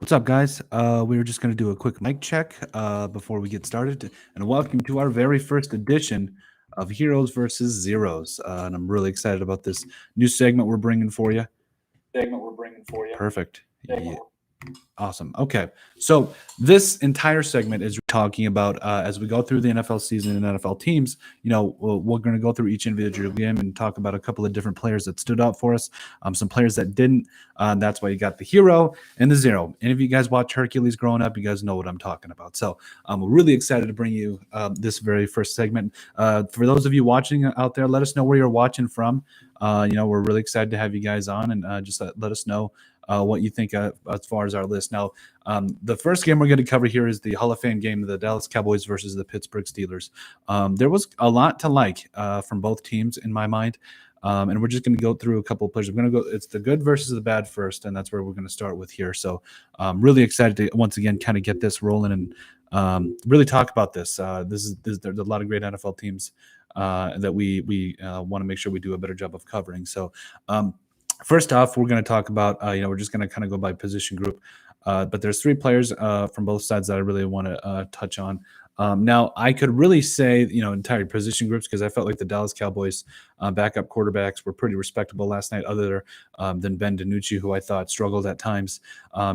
What's up, guys? We were just going to do a quick mic check before we get started, and welcome to our very first edition of Heroes versus Zeros. And I'm really excited about this new segment we're bringing for you. Perfect. Yeah. Awesome. Okay. So this entire segment is talking about as we go through the NFL season and NFL teams, we're going to go through each individual game and talk about a couple of different players that stood out for us, some players that didn't. That's why you got the hero and the zero. And if you guys watch Hercules growing up, you guys know what I'm talking about. So I'm really excited to bring you this very first segment. For those of you watching out there, let us know where you're watching from. We're really excited to have you guys on, and just let us know what you think as far as our list. Now, the first game we're going to cover here is the Hall of Fame game, the Dallas Cowboys versus the Pittsburgh Steelers. There was a lot to like from both teams in my mind. And we're just going to go through a couple of players. We're going to go, it's the good versus the bad first, and that's where we're going to start with here. So I'm really excited to, once again, kind of get this rolling and really talk about this. There's a lot of great NFL teams that we want to make sure we do a better job of covering. So first off, we're going to talk about, we're just going to kind of go by position group. But there's three players from both sides that I really want to touch on. Now, I could really say, entire position groups, because I felt like the Dallas Cowboys backup quarterbacks were pretty respectable last night, other than Ben DiNucci, who I thought struggled at times.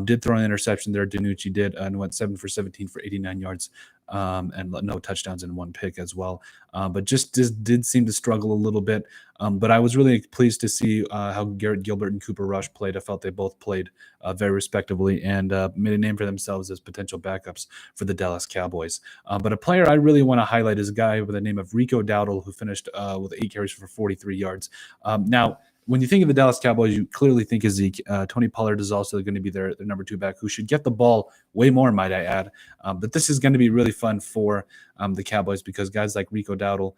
Did throw an interception there. DiNucci did, and went 7 for 17 for 89 yards. And no touchdowns and one pick as well. But just did seem to struggle a little bit. But I was really pleased to see how Garrett Gilbert and Cooper Rush played. I felt they both played very respectably and made a name for themselves as potential backups for the Dallas Cowboys. But a player I really want to highlight is a guy by the name of Rico Dowdle, who finished with 8 carries for 43 yards. Now, when you think of the Dallas Cowboys, you clearly think of Zeke. Tony Pollard is also going to be their number 2 back, who should get the ball way more, might I add. But this is going to be really fun for the Cowboys, because guys like Rico Dowdle,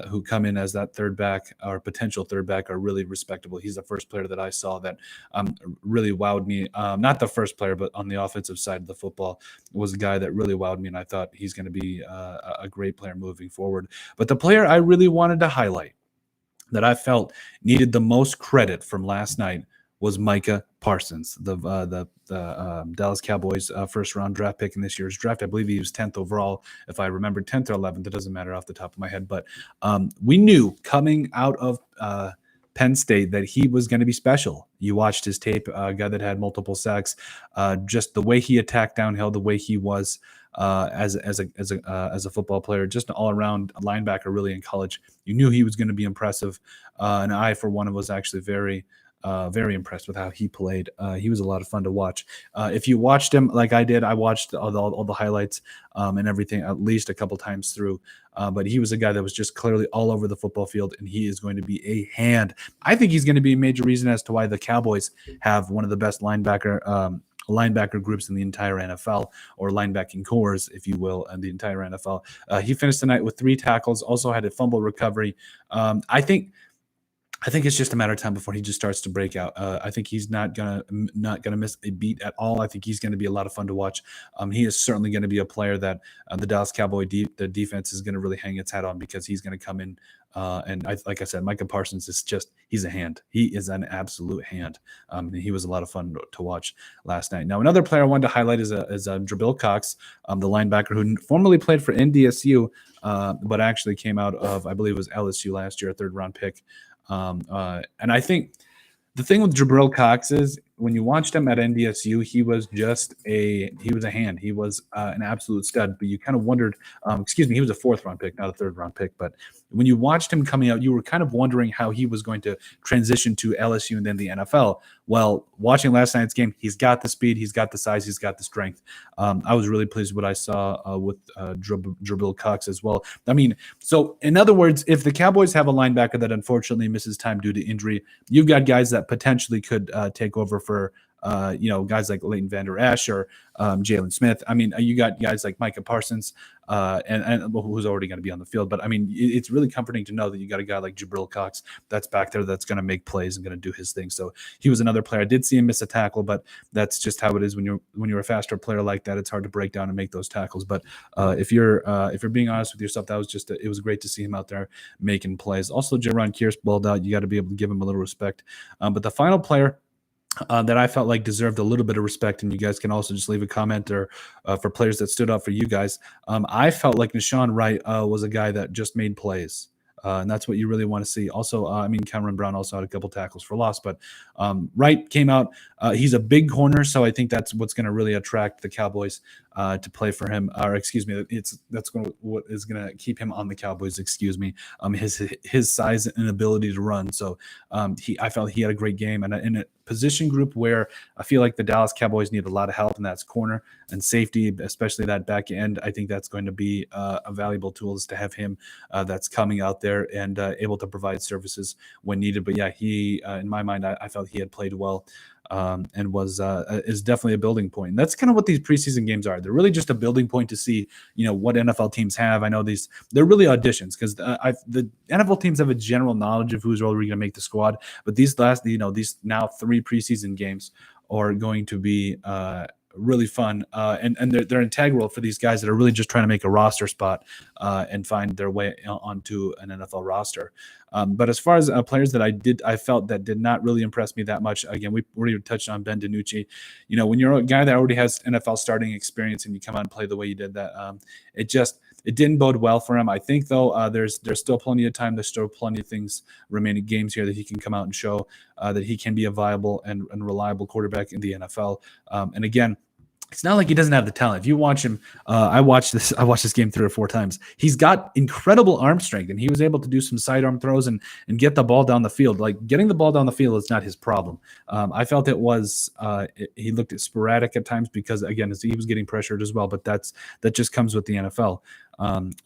who come in as that third back or potential third back, are really respectable. He's the first player that I saw that really wowed me. Not the first player, but on the offensive side of the football was a guy that really wowed me, and I thought he's going to be a great player moving forward. But the player I really wanted to highlight that I felt needed the most credit from last night was Micah Parsons, the Dallas Cowboys first-round draft pick in this year's draft. I believe he was 10th overall, if I remember, 10th or 11th. It doesn't matter off the top of my head. But we knew coming out of Penn State that he was going to be special. You watched his tape, a guy that had multiple sacks, just the way he attacked downhill, the way he was as a football player, just an all-around linebacker really in college. You knew he was going to be impressive, and I, for one, was actually very impressed with how he played. He was a lot of fun to watch. If you watched him like I did, I watched all the highlights and everything at least a couple times through. But he was a guy that was just clearly all over the football field, and he is going to be a hand. I think he's going to be a major reason as to why the Cowboys have one of the best linebacker groups in the entire NFL, or linebacking cores, if you will, in the entire NFL. He finished the night with 3 tackles, also had a fumble recovery. I think it's just a matter of time before he just starts to break out. I think he's not gonna miss a beat at all. I think he's going to be a lot of fun to watch. He is certainly going to be a player that the Dallas Cowboy the defense is going to really hang its hat on, because he's going to come in. Like I said, Micah Parsons is he's a hand. He is an absolute hand. And he was a lot of fun to watch last night. Now, another player I wanted to highlight is Jabril Cox, the linebacker who formerly played for NDSU, but actually came out of, I believe it was LSU last year, a 3rd-round pick. And I think the thing with Jabril Cox is, when you watched him at NDSU, he was a hand. He was an absolute stud. But you kind of wondered, he was a 4th-round pick, not a 3rd-round pick. But when you watched him coming out, you were kind of wondering how he was going to transition to LSU and then the NFL. Well, watching last night's game, he's got the speed, he's got the size, he's got the strength. I was really pleased with what I saw with Jabril Cox as well. I mean, so in other words, if the Cowboys have a linebacker that unfortunately misses time due to injury, you've got guys that potentially could take over for guys like Leighton Vander Esch or Jalen Smith. I mean, you got guys like Micah Parsons, and who's already going to be on the field. But I mean, it's really comforting to know that you got a guy like Jabril Cox that's back there that's going to make plays and going to do his thing. So he was another player. I did see him miss a tackle, but that's just how it is when you're a faster player like that. It's hard to break down and make those tackles. But if you're being honest with yourself, that was it was great to see him out there making plays. Also, Jaron Kearse balled out. You got to be able to give him a little respect. But the final player that I felt like deserved a little bit of respect, and you guys can also just leave a comment or for players that stood up for you guys. I felt like Nashawn Wright was a guy that just made plays. And that's what you really want to see. Also, I mean, Cameron Brown also had a couple tackles for loss, but Wright came out. He's a big corner, so I think that's what's going to really attract the Cowboys to play for him. Or excuse me, that's what is going to keep him on the Cowboys. Excuse me, his size and ability to run. So I felt he had a great game, and in a position group where I feel like the Dallas Cowboys need a lot of help, and that's corner and safety, especially that back end. I think that's going to be a valuable tool is to have him that's coming out there and able to provide services when needed. But yeah, he, in my mind, I felt he had played well. And was is definitely a building point. And that's kind of what these preseason games are. They're really just a building point to see, what NFL teams have. I know they're really auditions because the NFL teams have a general knowledge of who's really going to make the squad. But these these now 3 preseason games are going to be really fun, and they're integral for these guys that are really just trying to make a roster spot and find their way onto an NFL roster. But as far as players that I felt that did not really impress me that much. Again, we already touched on Ben DiNucci. When you're a guy that already has NFL starting experience and you come out and play the way you did that, it didn't bode well for him. I think though there's still plenty of time. There's still plenty of things remaining games here that he can come out and show that he can be a viable and reliable quarterback in the NFL. And again, it's not like he doesn't have the talent. If you watch him, I watched this game 3 or 4 times. He's got incredible arm strength, and he was able to do some sidearm throws and get the ball down the field. Like getting the ball down the field is not his problem. I felt it was he looked at sporadic at times because again he was getting pressured as well. But that just comes with the NFL.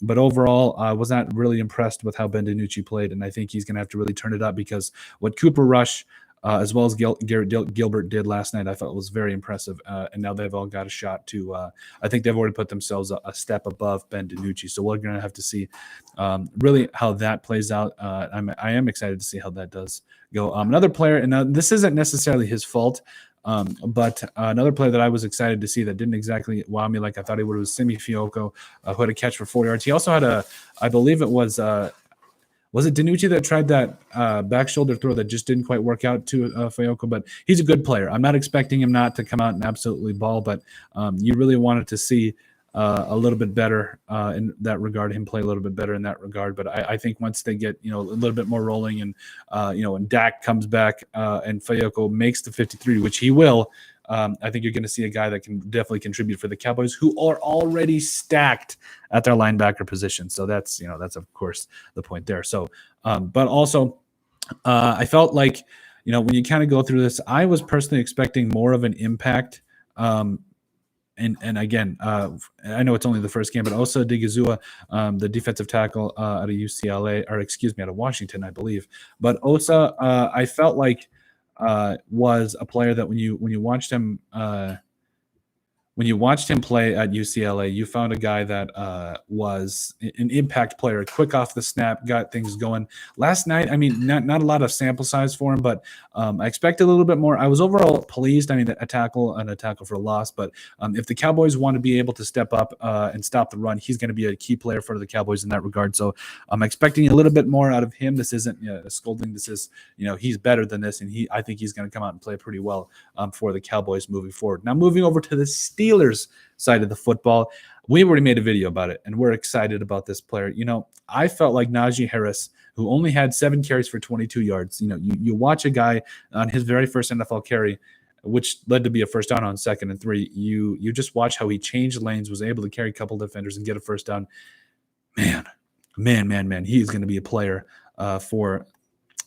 But overall, I was not really impressed with how Ben DiNucci played, and I think he's going to have to really turn it up because what Cooper Rush as well as Garrett Gilbert did last night, I thought was very impressive. And now they've all got a shot to. I think they've already put themselves a step above Ben DiNucci. So we're going to have to see really how that plays out. I am excited to see how that does go. Another player, and this isn't necessarily his fault. But another player that I was excited to see that didn't exactly wow me like I thought he would was Simi Fioco, who had a catch for 4 yards. He also had I believe it was it DiNucci that tried that back shoulder throw that just didn't quite work out to Fioco? But he's a good player. I'm not expecting him not to come out and absolutely ball, but you really wanted to see a little bit better in that regard, him play a little bit better in that regard. But I think once they get, a little bit more rolling and, and Dak comes back and Fioco makes the 53, which he will, I think you're going to see a guy that can definitely contribute for the Cowboys, who are already stacked at their linebacker position. So that's of course the point there. So, but also I felt like, when you kind of go through this, I was personally expecting more of an impact. And again, I know it's only the first game, but Osa Odighizuwa, the defensive tackle out of UCLA, or excuse me, out of Washington, I believe. But Osa, I felt like was a player that when you watched him play at UCLA, you found a guy that was an impact player, quick off the snap, got things going. Last night, I mean, not a lot of sample size for him, but I expected a little bit more. I was overall pleased. I mean, a tackle for a loss, but if the Cowboys want to be able to step up and stop the run, he's going to be a key player for the Cowboys in that regard. So I'm expecting a little bit more out of him. This isn't a scolding. This is, he's better than this, and I think he's going to come out and play pretty well for the Cowboys moving forward. Now, moving over to the Steelers side of the football, we already made a video about it, and we're excited about this player. I felt like Najee Harris, who only had 7 carries for 22 yards. You watch a guy on his very first NFL carry, which led to be a first down on 2nd and 3. You just watch how he changed lanes, was able to carry a couple defenders and get a first down. Man, he is going to be a player for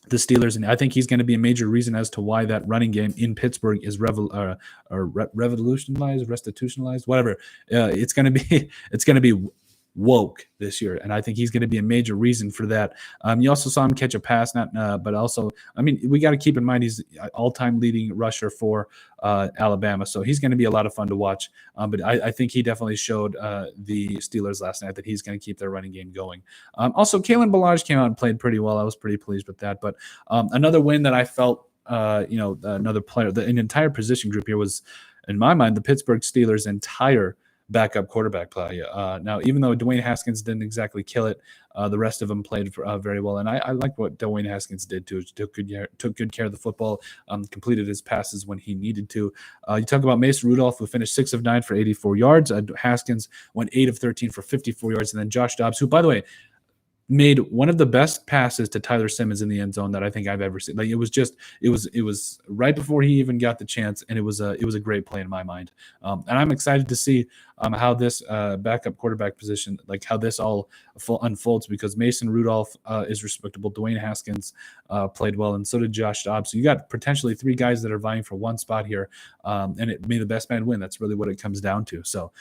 the Steelers, and I think he's going to be a major reason as to why that running game in Pittsburgh is restitutionalized, whatever. It's going to be woke this year, and I think he's going to be a major reason for that. You also saw him catch a pass, but also, I mean, we got to keep in mind he's all-time leading rusher for Alabama, so he's going to be a lot of fun to watch. But I think he definitely showed the Steelers last night that he's going to keep their running game going. Also, Kalen Ballage came out and played pretty well. I was pretty pleased with that. But another win that I felt, another player, an entire position group here was, in my mind, the Pittsburgh Steelers' entire backup quarterback play. Now, even though Dwayne Haskins didn't exactly kill it, the rest of them played very well, and I like what Dwayne Haskins did too. Took good care of the football, completed his passes when he needed to. You talk about Mason Rudolph, who finished 6 of 9 for 84 yards. Haskins went 8 of 13 for 54 yards, and then Josh Dobbs, who, by the way, made one of the best passes to Tyler Simmons in the end zone that I think I've ever seen. Like, it was right before he even got the chance, and it was a great play in my mind. And I'm excited to see how this backup quarterback position, like how this all unfolds, because Mason Rudolph is respectable. Dwayne Haskins played well, and so did Josh Dobbs. So you got potentially 3 guys that are vying for one spot here, and it may the best man win. That's really what it comes down to. So.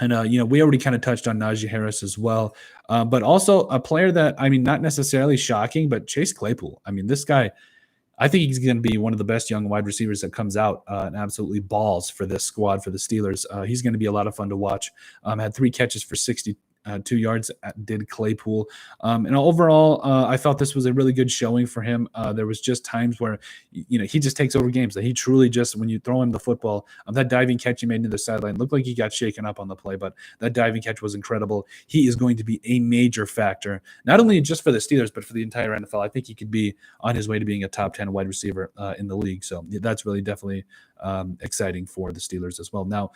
We already kind of touched on Najee Harris as well, but also a player that, I mean, not necessarily shocking, but Chase Claypool. I mean, this guy, I think he's going to be one of the best young wide receivers that comes out and absolutely balls for this squad for the Steelers. He's going to be a lot of fun to watch. Had 3 catches for 62 yards, did Claypool. And overall, I felt this was a really good showing for him. There was just times where, he just takes over games. That he truly just, when you throw him the football, that diving catch he made into the sideline looked like he got shaken up on the play, but that diving catch was incredible. He is going to be a major factor, not only just for the Steelers, but for the entire NFL. I think he could be on his way to being a top 10 wide receiver in the league. So that's really definitely exciting for the Steelers as well. Now,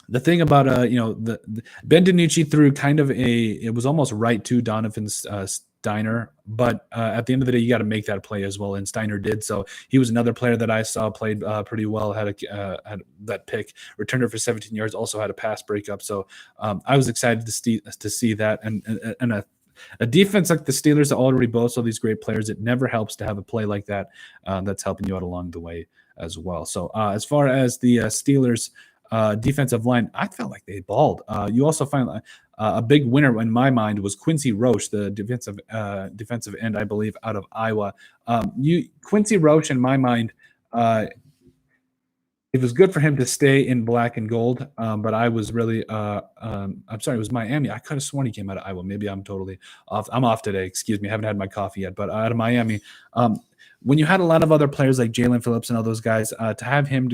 the thing about the Ben DiNucci threw kind of it was almost right to Donovan Steiner, but at the end of the day, you got to make that play as well, and Steiner did. So he was another player that I saw played pretty well. Had that pick, returned it for 17 yards, also had a pass breakup. So I was excited to see that, and a defense like the Steelers that already boast all these great players. It never helps to have a play like that that's helping you out along the way as well. So as far as the Steelers defensive line, I felt like they balled. You also find a big winner in my mind was Quincy Roche, the defensive end, I believe, out of Iowa. Quincy Roche, in my mind, it was good for him to stay in black and gold, but I was really I'm sorry, it was Miami. I could have sworn he came out of Iowa. Maybe I'm totally off. I'm off today. Excuse me. I haven't had my coffee yet, but out of Miami. When you had a lot of other players like Jalen Phillips and all those guys, to have him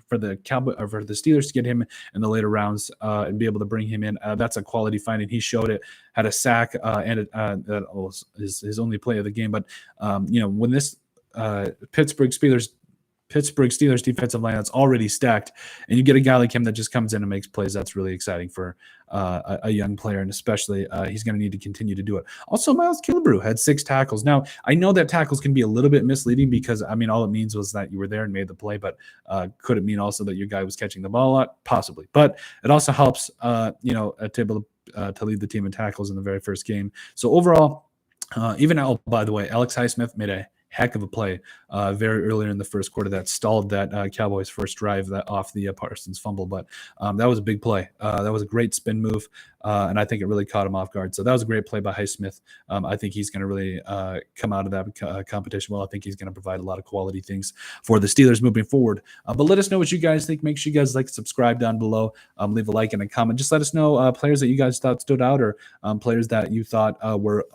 for the Cowboys or for the Steelers to get him in the later rounds and be able to bring him in, that's a quality find, and he showed it. Had a sack and that was his only play of the game. But when this Pittsburgh Steelers defensive line that's already stacked, and you get a guy like him that just comes in and makes plays, that's really exciting for a young player, and especially he's going to need to continue to do it. Also, Miles Killebrew had 6 tackles. Now, I know that tackles can be a little bit misleading because, I mean, all it means was that you were there and made the play, but could it mean also that your guy was catching the ball a lot? Possibly. But it also helps, to be able to lead the team in tackles in the very first game. So overall, by the way, Alex Highsmith made a heck of a play very earlier in the first quarter that stalled that Cowboys first drive that off the Parsons fumble. But that was a big play. That was a great spin move, and I think it really caught him off guard. So that was a great play by Highsmith. I think he's going to really come out of that competition well. I think he's going to provide a lot of quality things for the Steelers moving forward. But let us know what you guys think. Make sure you guys subscribe down below. Leave a like and a comment. Just let us know players that you guys thought stood out, or players that you thought were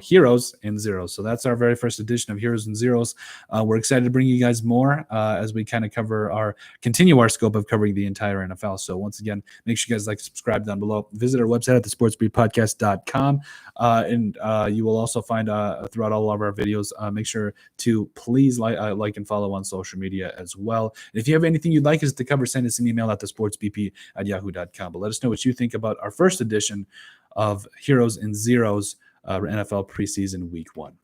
heroes and zeros. So that's our very first edition of Heroes and Zeros. We're excited to bring you guys more as we kind of continue our scope of covering the entire NFL. So once again, make sure you guys subscribe down below. Visit our website at thesportsbeatpodcast.com, and you will also find throughout all of our videos. Make sure to please like and follow on social media as well. And if you have anything you'd like us to cover, send us an email at thesportsbp@yahoo.com. But let us know what you think about our first edition of Heroes and Zeros NFL preseason week 1.